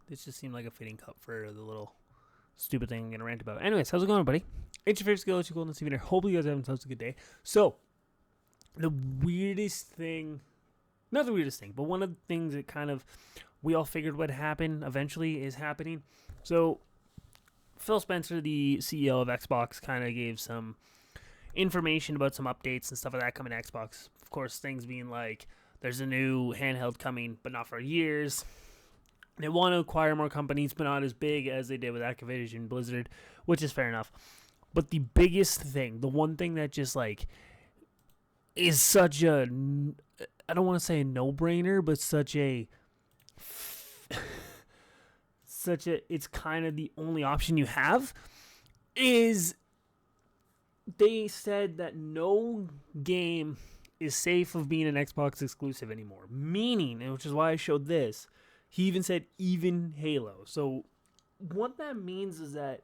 This just seemed like a fitting cup for the little stupid thing I'm going to rant about. Anyways, how's it going, buddy? It's your favorite skill, it's your golden Simeon here. Hopefully you guys are having such a good day. So, the weirdest thing, not the weirdest thing, but one of the things that kind of we all figured would happen eventually is happening. So, Phil Spencer, the CEO of Xbox, kind of gave some information about some updates and stuff like that coming to Xbox. Of course, things being like there's a new handheld coming, but not for years. They want to acquire more companies, but not as big as they did with Activision Blizzard, which is fair enough. But the biggest thing, the one thing that just like is such a, I don't want to say a no-brainer, but it's kind of the only option you have, is they said that no game is safe of being an Xbox exclusive anymore. Meaning, which is why I showed this, he even said even Halo. So what that means is that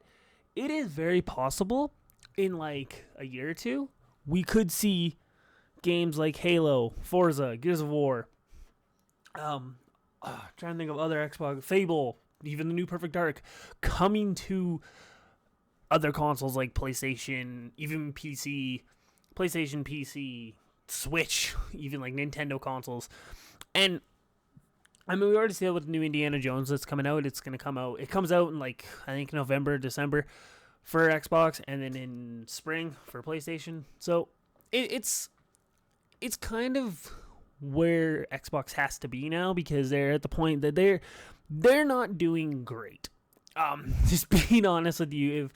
it is very possible in like a year or two, we could see games like Halo, Forza, Gears of War, trying to think of other Xbox, Fable, even the new Perfect Dark, coming to other consoles like PlayStation, even PC, PlayStation, PC, Switch, even like Nintendo consoles. And I mean, we already see it with the new Indiana Jones that's coming out. It's going to come out. It comes out in like, I think November, December for Xbox, and then in spring for PlayStation. So it's kind of where Xbox has to be now, because they're at the point that they're not doing great. Just being honest with you, if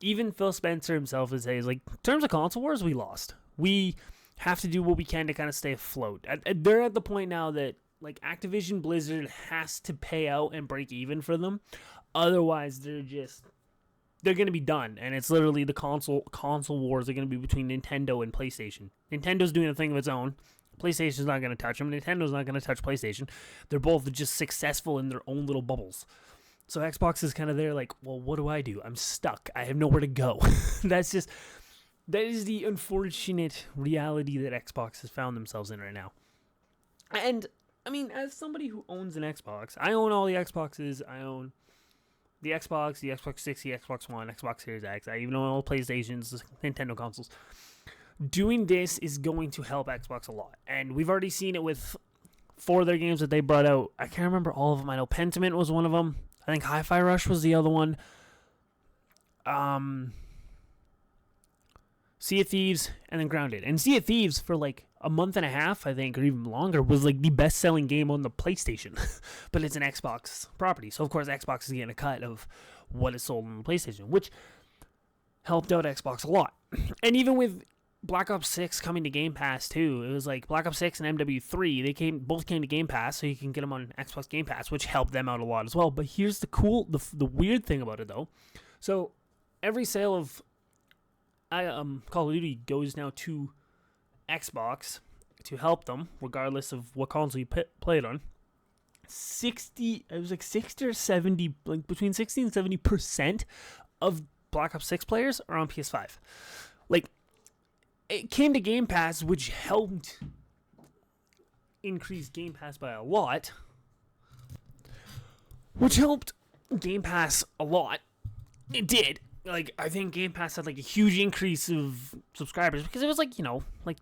even Phil Spencer himself is saying, like, in terms of console wars, we lost. We have to do what we can to kind of stay afloat. They're at the point now that like Activision Blizzard has to pay out and break even for them. Otherwise, they're going to be done. And it's literally the console wars are going to be between Nintendo and PlayStation. Nintendo's doing a thing of its own. PlayStation's not going to touch them. Nintendo's not going to touch PlayStation. They're both just successful in their own little bubbles. So Xbox is kind of there like, well, what do? I'm stuck. I have nowhere to go. That is the unfortunate reality that Xbox has found themselves in right now. And I mean, as somebody who owns an Xbox, I own all the Xboxes. I own the Xbox 360, Xbox One, Xbox Series X. I even own all PlayStations, Nintendo consoles. Doing this is going to help Xbox a lot. And we've already seen it with 4 of their games that they brought out. I can't remember all of them. I know Pentiment was one of them. I think Hi-Fi Rush was the other one. Sea of Thieves, and then Grounded. And Sea of Thieves, for like a month and a half, I think, or even longer, was like the best-selling game on the PlayStation. But it's an Xbox property. So, of course, Xbox is getting a cut of what is sold on the PlayStation, which helped out Xbox a lot. And even with Black Ops 6 coming to Game Pass, too, it was like Black Ops 6 and MW3, they both came to Game Pass, so you can get them on Xbox Game Pass, which helped them out a lot as well. But here's the weird thing about it, though. So, every sale of Call of Duty goes now to Xbox to help them, regardless of what console you play it on. 60 or 70, like between 60 and 70% of Black Ops 6 players are on PS5. Like, it came to Game Pass, which helped increase Game Pass by a lot. Which helped Game Pass a lot. It did. Like, I think Game Pass had like a huge increase of subscribers because it was like, like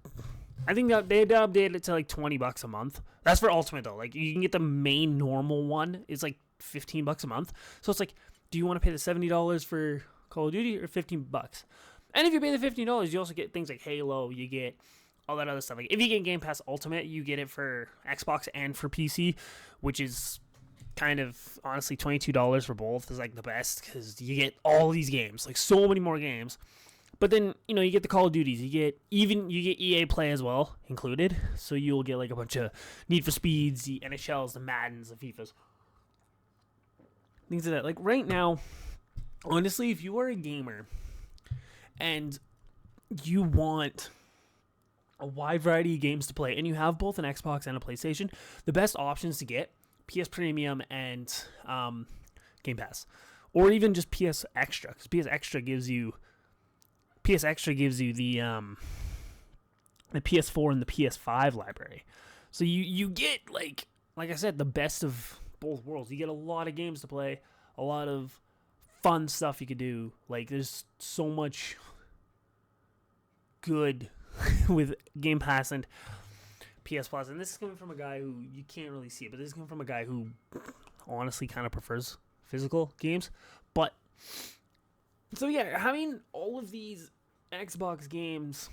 I think that they updated it to like $20 a month. That's for Ultimate though. Like, you can get the main normal one. It's like $15 a month. So it's like, do you want to pay the $70 for Call of Duty or $15? And if you pay the $15, you also get things like Halo. You get all that other stuff. Like, if you get Game Pass Ultimate, you get it for Xbox and for PC, which is kind of honestly $22 for both is like the best because you get all these games, like so many more games. But then you get the Call of Duties, you get EA Play as well included, so you'll get like a bunch of Need for Speeds, the NHLs, the Maddens, the FIFAs, things like that. Like right now, honestly, if you are a gamer and you want a wide variety of games to play and you have both an Xbox and a PlayStation, the best options to get PS Premium and Game Pass, or even just PS Extra, because PS Extra gives you the PS4 and the PS5 library. So you get like I said, the best of both worlds. You get a lot of games to play, a lot of fun stuff you could do. Like, there's so much good with Game Pass and PS Plus. And this is coming from a guy who, you can't really see it, but this is coming from a guy who honestly kind of prefers physical games. But, so yeah, having all of these Xbox games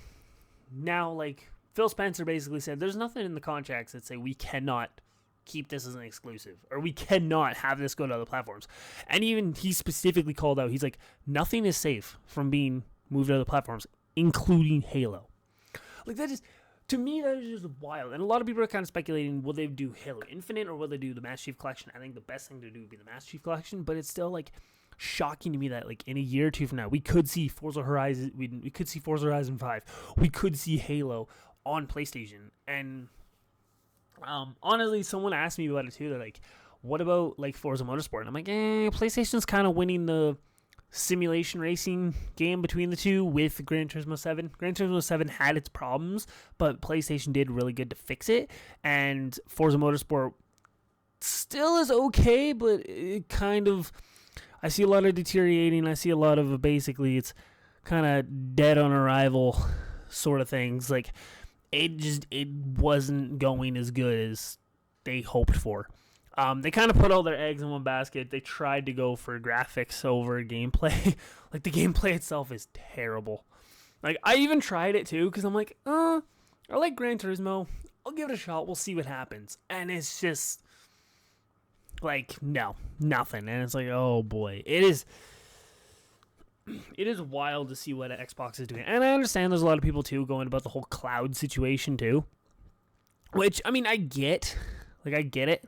now, like, Phil Spencer basically said there's nothing in the contracts that say we cannot keep this as an exclusive, or we cannot have this go to other platforms. And even he specifically called out, he's like, nothing is safe from being moved to other platforms, including Halo. Like, that is, to me, that is just wild. And a lot of people are kind of speculating, will they do Halo Infinite or will they do the Master Chief Collection? I think the best thing to do would be the Master Chief Collection, but it's still, like, shocking to me that, like, in a year or two from now, we could see Forza Horizon, we could see Forza Horizon 5, we could see Halo on PlayStation. And honestly, someone asked me about it too. They're like, what about, like, Forza Motorsport? And I'm like, PlayStation's kind of winning the simulation racing game between the two with Gran Turismo 7. Gran Turismo 7 had its problems, but PlayStation did really good to fix it. And Forza Motorsport still is okay, but it kind of, I see a lot of deteriorating. I see a lot of, basically, it's kind of dead on arrival sort of things. Like, it wasn't going as good as they hoped for. They kind of put all their eggs in one basket. They tried to go for graphics over gameplay. Like, the gameplay itself is terrible. Like, I even tried it too, because I'm like, I like Gran Turismo. I'll give it a shot. We'll see what happens. And it's just, like, no, nothing. And it's like, oh boy. It is wild to see what Xbox is doing. And I understand there's a lot of people too going about the whole cloud situation too. Which, I mean, I get it.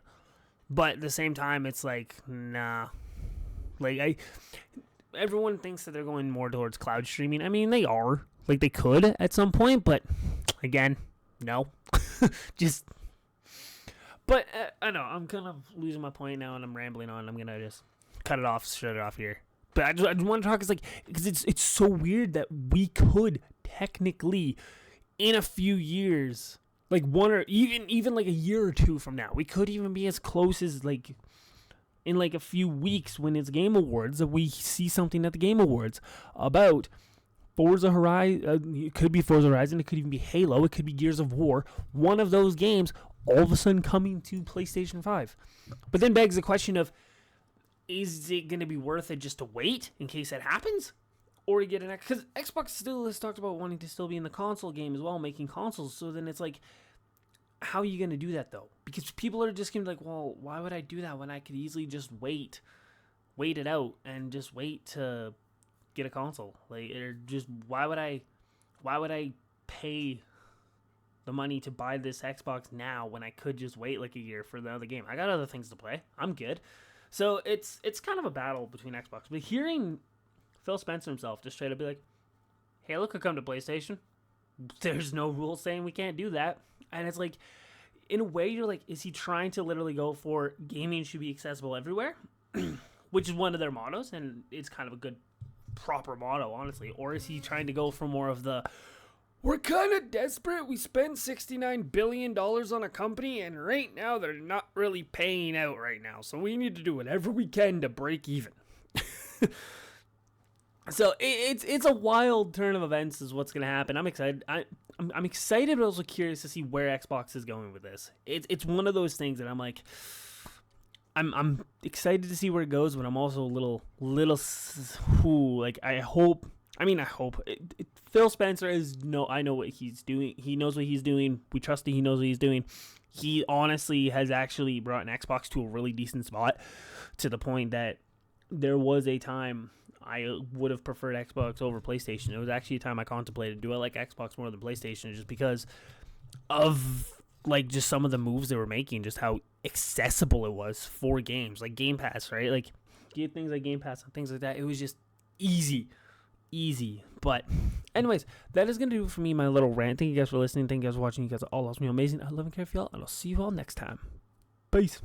But at the same time, it's like, nah. Like, everyone thinks that they're going more towards cloud streaming. I mean, they are. Like, they could at some point, but again, no. But, I know, I'm kind of losing my point now, and I'm rambling on. I'm going to just cut it off, shut it off here. But I just want to talk, because it's so weird that we could technically, in a few years, like one or even like a year or two from now, we could even be as close as, like, in like a few weeks when it's Game Awards, that we see something at the Game Awards about Forza Horizon. It could be Forza Horizon, it could even be Halo, it could be Gears of War. One of those games all of a sudden coming to PlayStation 5. But then begs the question of, is it going to be worth it just to wait in case that happens? Or you get an... Because Xbox still has talked about wanting to still be in the console game as well, making consoles. So then it's like, how are you going to do that, though? Because people are just going to be like, well, why would I do that when I could easily just wait it out and just wait to get a console? Like, or just, why would I pay the money to buy this Xbox now when I could just wait like a year for the other game? I got other things to play. I'm good. So it's kind of a battle between Xbox. But hearing Phil Spencer himself just straight up be like, Halo could come to PlayStation. There's no rule saying we can't do that. And it's like, in a way, you're like, is he trying to literally go for gaming should be accessible everywhere? Which is one of their mottos, and it's kind of a good, proper motto, honestly. Or is he trying to go for more of the, we're kind of desperate. We spent $69 billion on a company, and right now they're not really paying out right now. So we need to do whatever we can to break even. So it's a wild turn of events is what's going to happen. I'm excited. I'm excited, but also curious to see where Xbox is going with this. It's one of those things that I'm like, I'm excited to see where it goes, but I'm also a little like, I hope. Phil Spencer I know what he's doing. He knows what he's doing. We trust that he knows what he's doing. He honestly has actually brought an Xbox to a really decent spot, to the point that there was a time I would have preferred Xbox over PlayStation. It was actually a time I contemplated, do I like Xbox more than PlayStation, just because of, like, just some of the moves they were making, just how accessible it was for games, like Game Pass, right? Like, get things like Game Pass and things like that. It was just easy. But anyways, that is going to do it for me, my little rant. Thank you guys for listening. Thank you guys for watching. You guys are all awesome, amazing. I love and care for y'all, and I'll see you all next time. Peace.